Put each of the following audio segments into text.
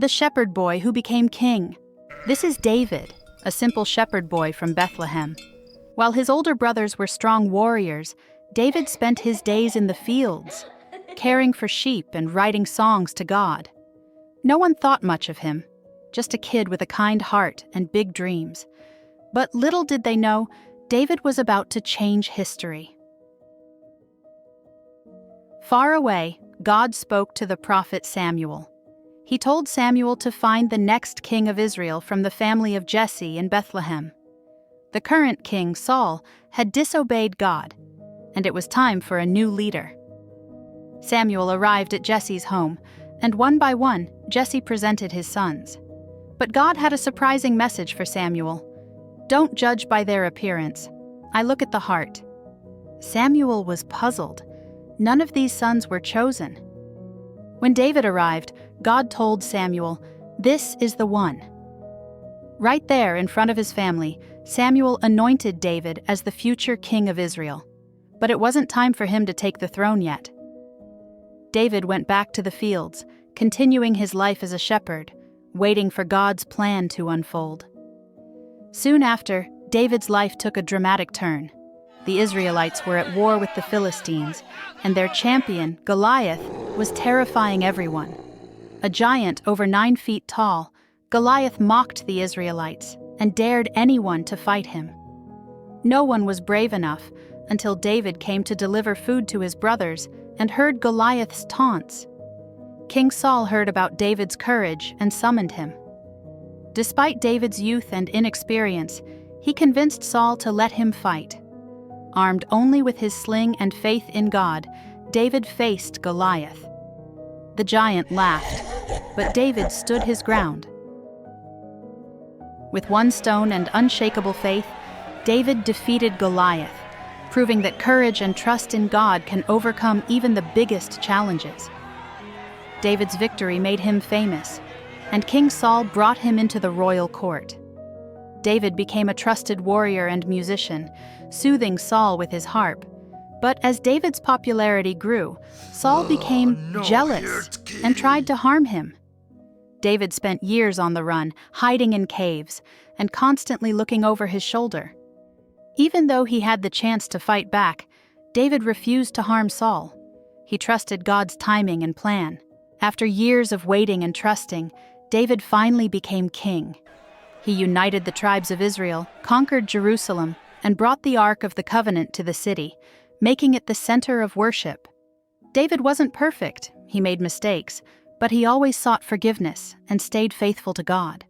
the shepherd boy who became king. This is David, a simple shepherd boy from Bethlehem. While his older brothers were strong warriors, David spent his days in the fields, caring for sheep and writing songs to God. No one thought much of him, just a kid with a kind heart and big dreams. But little did they know, David was about to change history. Far away, God spoke to the prophet Samuel. He told Samuel to find the next king of Israel from the family of Jesse in Bethlehem. The current king, Saul, had disobeyed God, and it was time for a new leader. Samuel arrived at Jesse's home, and one by one, Jesse presented his sons. But God had a surprising message for Samuel. Don't judge by their appearance. I look at the heart. Samuel was puzzled. None of these sons were chosen. When David arrived, God told Samuel, "This is the one." Right there in front of his family, Samuel anointed David as the future king of Israel. But it wasn't time for him to take the throne yet. David went back to the fields, continuing his life as a shepherd, waiting for God's plan to unfold. Soon after, David's life took a dramatic turn. The Israelites were at war with the Philistines, and their champion, Goliath, was terrifying everyone. A giant over 9 feet tall, Goliath mocked the Israelites and dared anyone to fight him. No one was brave enough until David came to deliver food to his brothers and heard Goliath's taunts. King Saul heard about David's courage and summoned him. Despite David's youth and inexperience, he convinced Saul to let him fight. Armed only with his sling and faith in God, David faced Goliath. The giant laughed, but David stood his ground. With one stone and unshakable faith, David defeated Goliath, proving that courage and trust in God can overcome even the biggest challenges. David's victory made him famous, and King Saul brought him into the royal court. David became a trusted warrior and musician, soothing Saul with his harp. But as David's popularity grew, Saul became jealous and tried to harm him. David spent years on the run, hiding in caves, and constantly looking over his shoulder. Even though he had the chance to fight back, David refused to harm Saul. He trusted God's timing and plan. After years of waiting and trusting, David finally became king. He united the tribes of Israel, conquered Jerusalem, and brought the Ark of the Covenant to the city, making it the center of worship. David wasn't perfect, he made mistakes, but he always sought forgiveness and stayed faithful to God.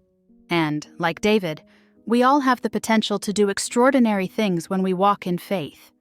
And, like David, we all have the potential to do extraordinary things when we walk in faith.